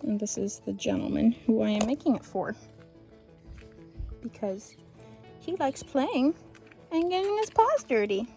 And this is the gentleman who I am making it for, because he likes playing and getting his paws dirty.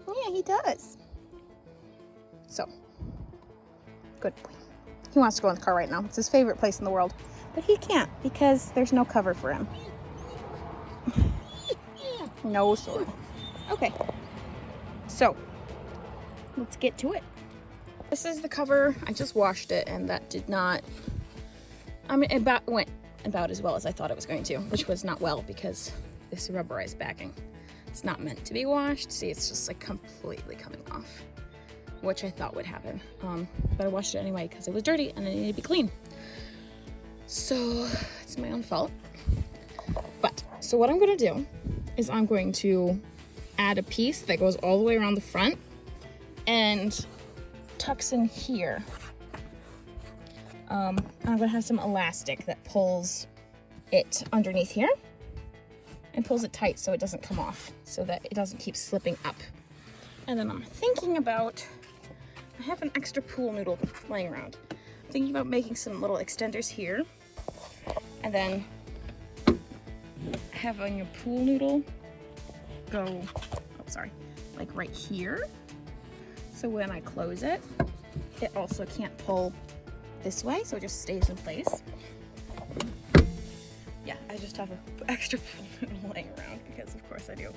Yeah, he does. So, good boy. He wants to go in the car right now. It's his favorite place in the world. But he can't because there's no cover for him. No sword. Okay. So, let's get to it. This is the cover. I just washed it and that did not, it went about as well as I thought it was going to, which was not well because this rubberized backing, it's not meant to be washed. See, it's just like completely coming off, which I thought would happen. But I washed it anyway because it was dirty and it needed to be clean. So it's my own fault. But, so what I'm gonna do is I'm going to add a piece that goes all the way around the front and tucks in here. I'm gonna have some elastic that pulls it underneath here and pulls it tight so it doesn't come off, so that it doesn't keep slipping up. And then I'm thinking about, I have an extra pool noodle laying around. I'm thinking about making some little extenders here, and then having a pool noodle go, like right here. So when I close it, it also can't pull this way, so it just stays in place. Yeah, I just have an extra pool noodle laying around because of course I do.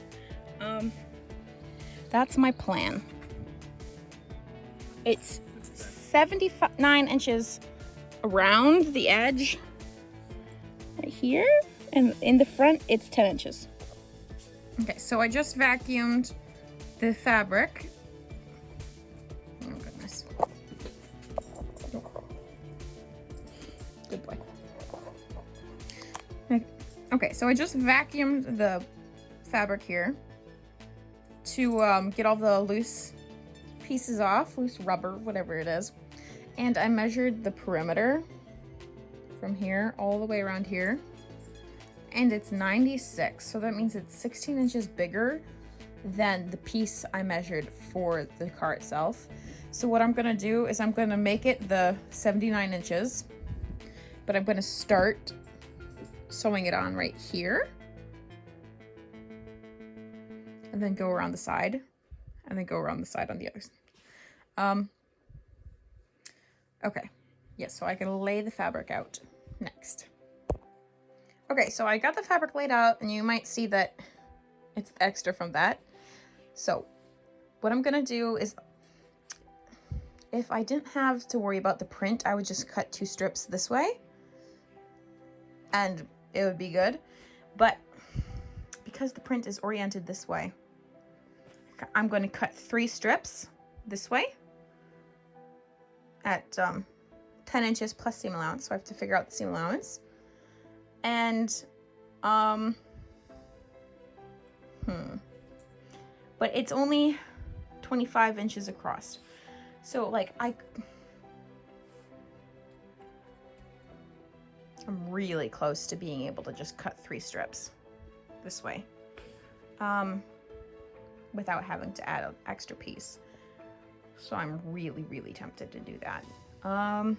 That's my plan. It's 79 inches around the edge right here, and in the front it's 10 inches. Okay, so I just vacuumed the fabric. Oh goodness. Good boy. Okay, so I just vacuumed the fabric here to get all the loose pieces off, loose rubber, whatever it is. And I measured the perimeter from here all the way around here. And it's 96, so that means it's 16 inches bigger than the piece I measured for the car itself. So what I'm gonna do is I'm gonna make it the 79 inches, but I'm gonna start sewing it on right here, and then go around the side, and then go around the side on the other side. Okay, yes, so I can lay the fabric out next. Okay, so I got the fabric laid out, and you might see that it's extra from that. So what I'm gonna do is, if I didn't have to worry about the print, I would just cut 2 strips this way and it would be good. But because the print is oriented this way, I'm going to cut 3 strips this way at 10 inches plus seam allowance. So I have to figure out the seam allowance. And but it's only 25 inches across. So like I'm really close to being able to just cut 3 strips this way without having to add an extra piece. So I'm really, really tempted to do that. I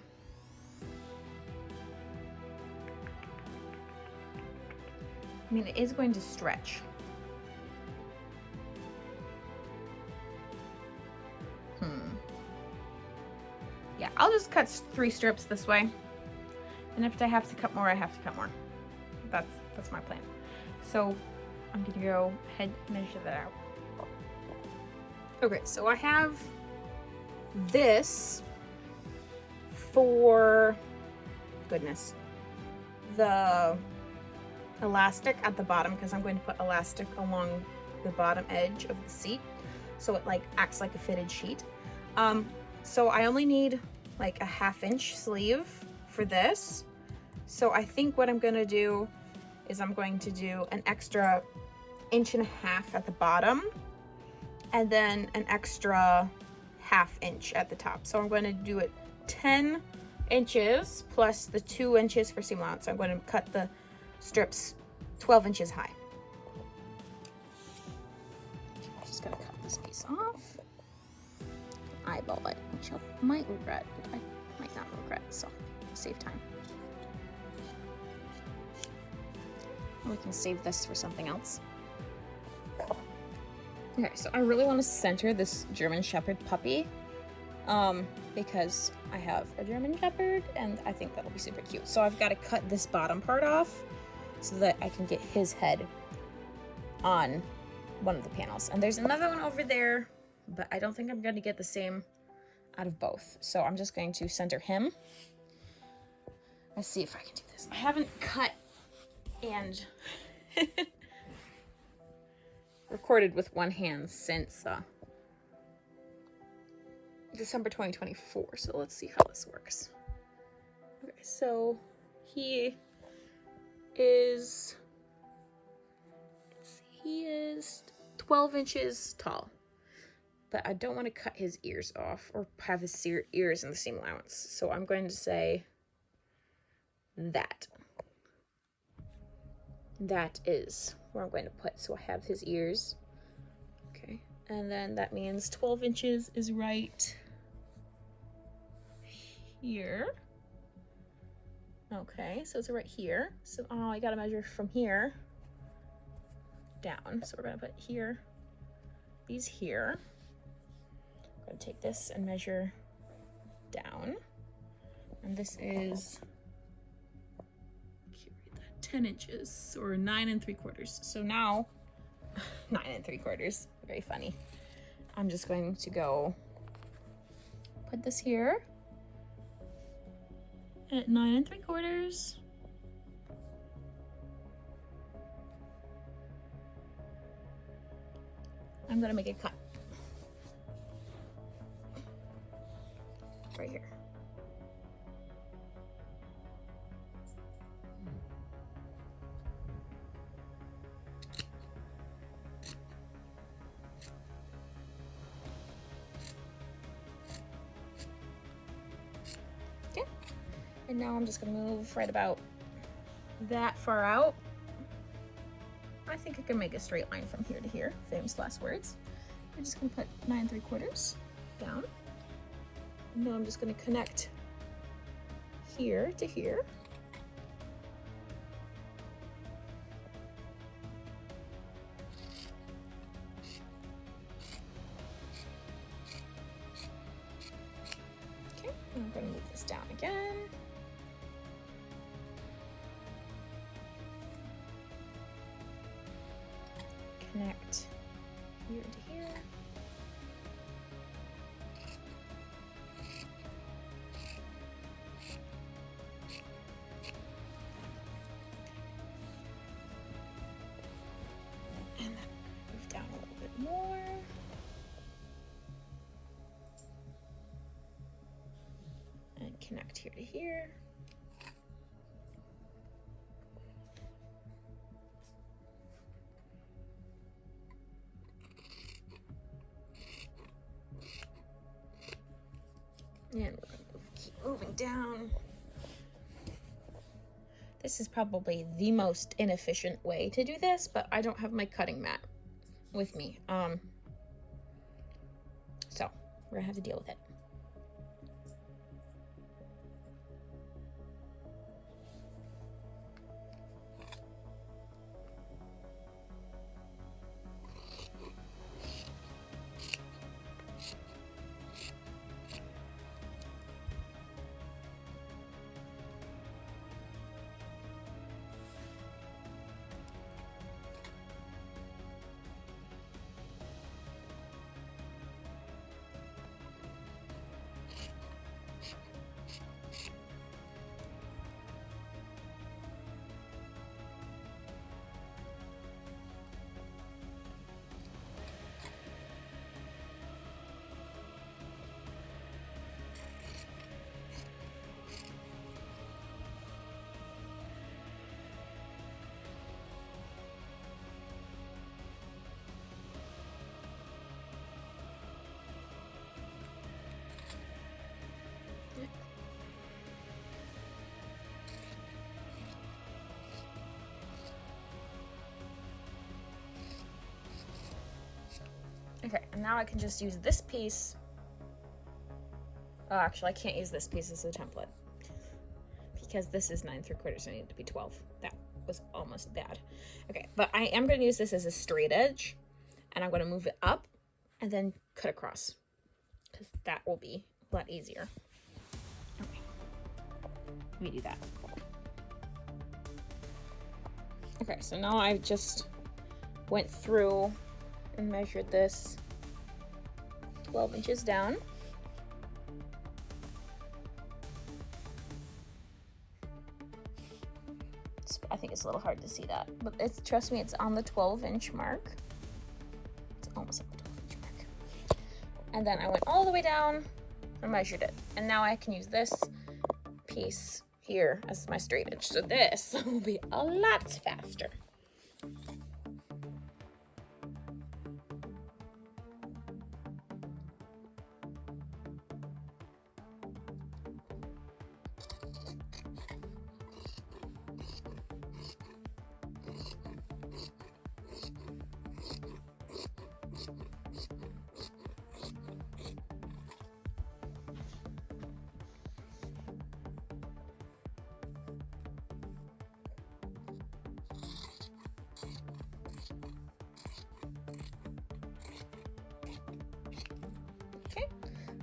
mean, it is going to stretch. Yeah, I'll just cut 3 strips this way. And if I have to cut more, I have to cut more. That's my plan. So I'm gonna go ahead and measure that out. Okay, so I have this for, goodness, the elastic at the bottom, because I'm going to put elastic along the bottom edge of the seat, so it like acts like a fitted sheet. So I only need like a 1/2 inch sleeve for this. So I think what I'm gonna do is I'm going to do an extra 1.5 inches at the bottom, and then an extra 1/2 inch at the top. So I'm going to do it 10 inches plus the 2 inches for seam allowance. So I'm going to cut the strips 12 inches high. I'm just gonna cut this piece off. Eyeball about it, which I might regret, but I might not regret, so save time. We can save this for something else. Okay, so I really want to center this German Shepherd puppy because I have a German Shepherd and I think that'll be super cute. So I've got to cut this bottom part off so that I can get his head on one of the panels. And there's another one over there, but I don't think I'm going to get the same out of both. So I'm just going to center him. Let's see if I can do this. I haven't cut and recorded with one hand since December 2024. So let's see how this works. Okay, so he is 12 inches tall, but I don't want to cut his ears off or have his ears in the same allowance. So I'm going to say that is where I'm going to put. So I have his ears. Okay. And then that means 12 inches is right here. Okay, so it's right here. So I gotta measure from here down. So we're gonna put here, these here. I'm gonna take this and measure down. And this is 10 inches or 9 3/4. So now 9 3/4, very funny. I'm just going to go put this here at 9 3/4. I'm gonna make a cut right here. And now I'm just gonna move right about that far out. I think I can make a straight line from here to here, famous last words. I'm just gonna put 9 3/4 down. And now I'm just gonna connect here to here. Okay, and I'm gonna move this down again. Connect here to here. And then move down a little bit more. And connect here to here. And we're going to keep moving down. This is probably the most inefficient way to do this, but I don't have my cutting mat with me. So we're gonna have to deal with it. Okay, and now I can just use this piece Oh, actually, I can't use this piece as a template because this is 9 3/4, so I need it to be 12. That was almost bad. Okay, but I am going to use this as a straight edge, and I'm going to move it up and then cut across because that will be a lot easier. Okay, let me do that. Okay, so now I just went through and measured this 12 inches down. I think it's a little hard to see that, but trust me, it's on the 12-inch mark. It's almost at the 12-inch mark. And then I went all the way down and measured it. And now I can use this piece here as my straight edge. So this will be a lot faster. Okay,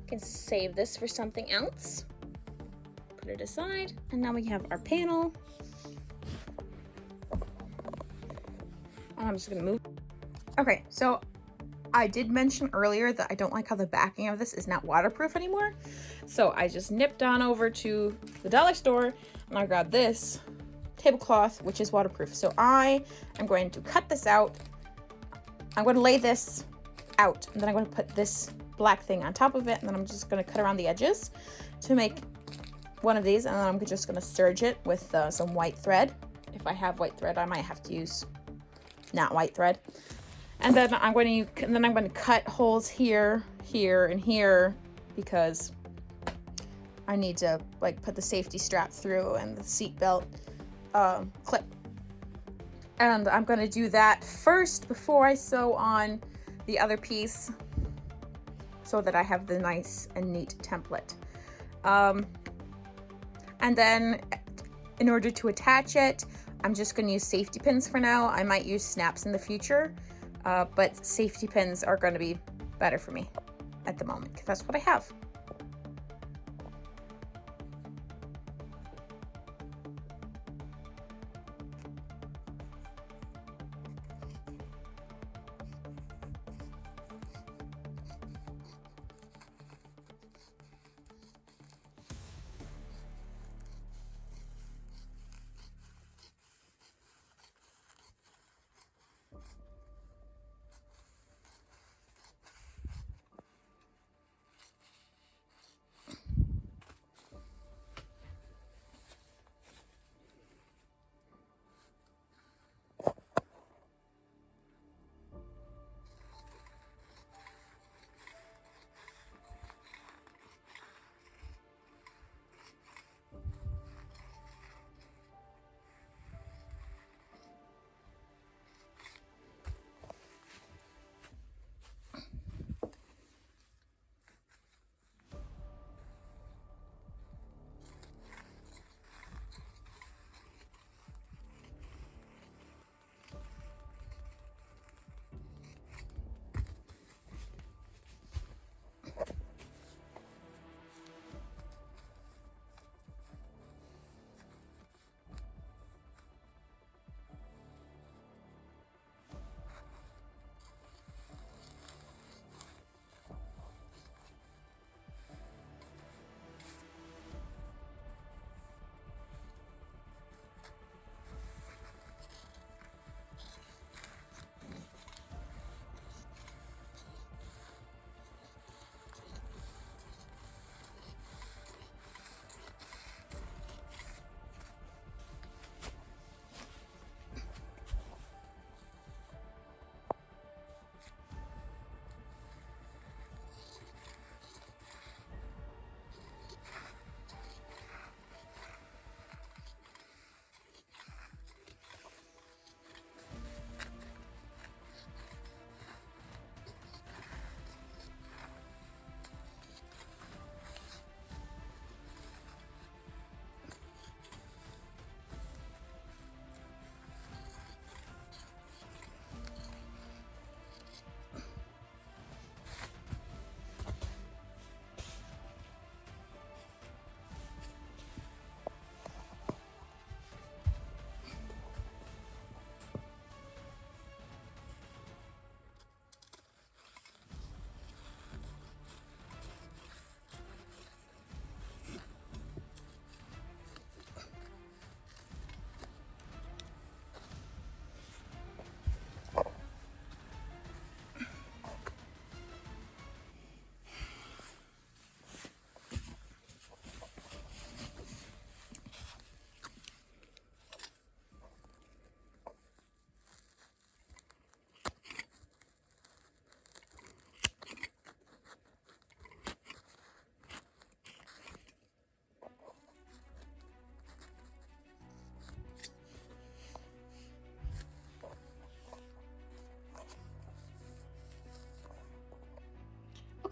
can save this for something else. Put it aside, and now we have our panel. And I'm just gonna move. Okay, so I did mention earlier that I don't like how the backing of this is not waterproof anymore. So I just nipped on over to the dollar store and I grabbed this tablecloth, which is waterproof. So I am going to cut this out. I'm going to lay this out, and then I'm going to put this black thing on top of it, and then I'm just going to cut around the edges to make one of these, and then I'm just going to serge it with some white thread. If I have white thread, I might have to use not white thread. And then I'm going to cut holes here, here, and here, because I need to like put the safety strap through and the seat belt clip. And I'm going to do that first before I sew on the other piece, so that I have the nice and neat template. And then in order to attach it, I'm just going to use safety pins for now. I might use snaps in the future, but safety pins are going to be better for me at the moment because that's what I have.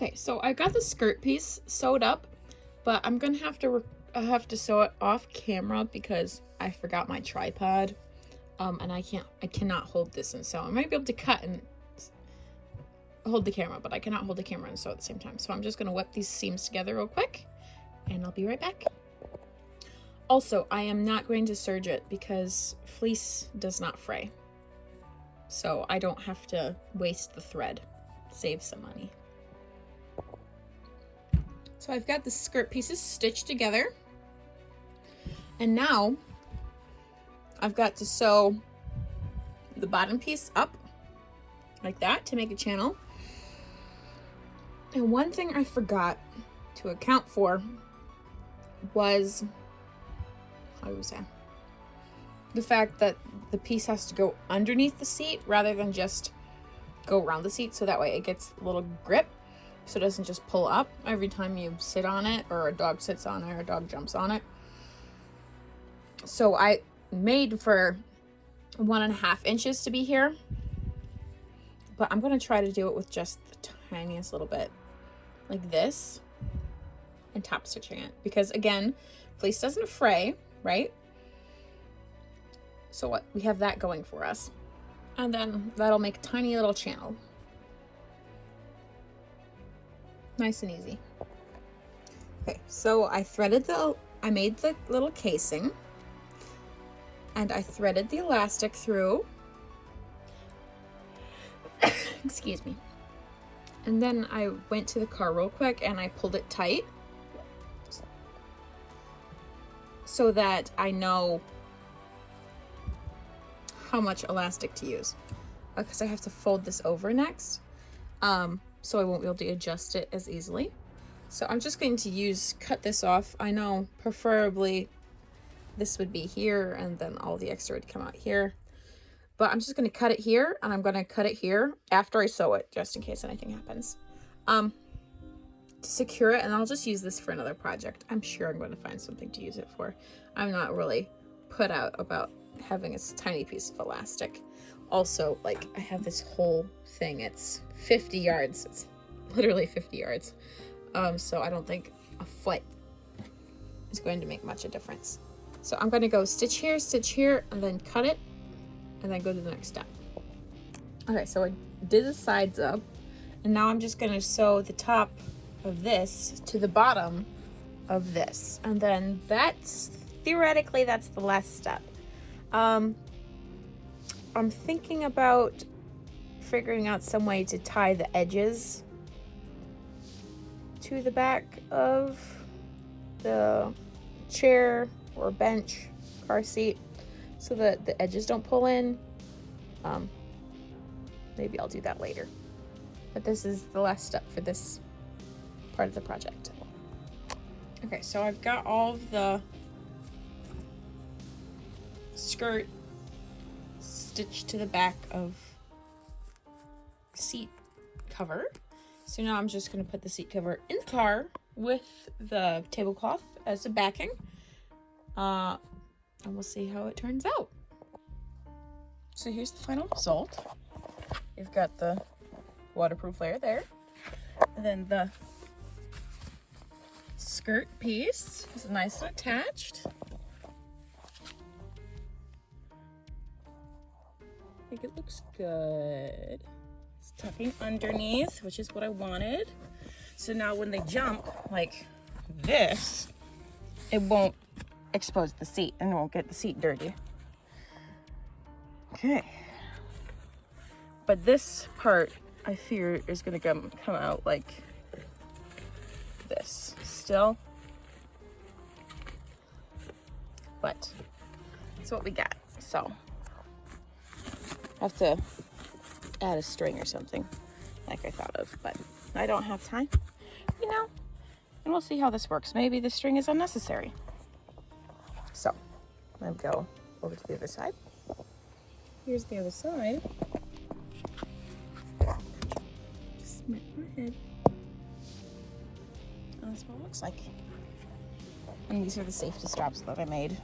Okay, so I got the skirt piece sewed up, but I'm gonna have to sew it off camera because I forgot my tripod, and I cannot hold this and sew. I might be able to cut and hold the camera, but I cannot hold the camera and sew at the same time. So I'm just gonna whip these seams together real quick, and I'll be right back. Also, I am not going to serge it because fleece does not fray, so I don't have to waste the thread. Save some money. So I've got the skirt pieces stitched together, and now I've got to sew the bottom piece up like that to make a channel. And one thing I forgot to account for was, how do we say, the fact that the piece has to go underneath the seat rather than just go around the seat, so that way it gets a little grip, so it doesn't just pull up every time you sit on it, or a dog sits on it, or a dog jumps on it. So I made for 1.5 inches to be here, but I'm going to try to do it with just the tiniest little bit, like this, and top stitching it, because again, fleece doesn't fray, right? So what, we have that going for us, and then that'll make a tiny little channel. Nice and easy. Okay, so I made the little casing, and I threaded the elastic through. Excuse me. And then I went to the car real quick and I pulled it tight so that I know how much elastic to use, because I have to fold this over next. So I won't be able to adjust it as easily. So I'm just going to cut this off. I know preferably this would be here and then all the extra would come out here. But I'm just going to cut it here, and I'm going to cut it here after I sew it, just in case anything happens. To secure it, and I'll just use this for another project. I'm sure I'm going to find something to use it for. I'm not really put out about having a tiny piece of elastic. Also, like, I have this whole thing. It's 50 yards. It's literally 50 yards. So I don't think a foot is going to make much of a difference. So I'm going to go stitch here, and then cut it, and then go to the next step. Okay, so I did the sides up, and now I'm just going to sew the top of this to the bottom of this. And then theoretically, that's the last step. I'm thinking about figuring out some way to tie the edges to the back of the chair or bench, car seat, so that the edges don't pull in. Maybe I'll do that later. But this is the last step for this part of the project. Okay, so I've got all of the skirt stitched to the back of the seat cover. So now I'm just going to put the seat cover in the car with the tablecloth as the backing. And we'll see how it turns out. So here's the final result. You've got the waterproof layer there. And then the skirt piece is nice and attached. I think it looks good. It's tucking underneath, which is what I wanted. So now when they jump like this, it won't expose the seat and it won't get the seat dirty. Okay. But this part, I fear, is gonna come out like this still. But that's what we got. So I have to add a string or something like I thought of, but I don't have time, you know, and we'll see how this works. Maybe the string is unnecessary. So I'm gonna go over to the other side. Here's the other side. Just smack my head. And that's what it looks like. And these are the safety straps that I made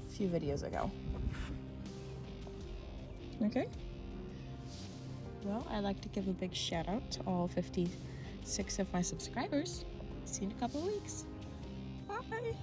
a few videos ago. Okay. well, I'd like to give a big shout out to all 56 of my subscribers. See you in a couple of weeks. Bye.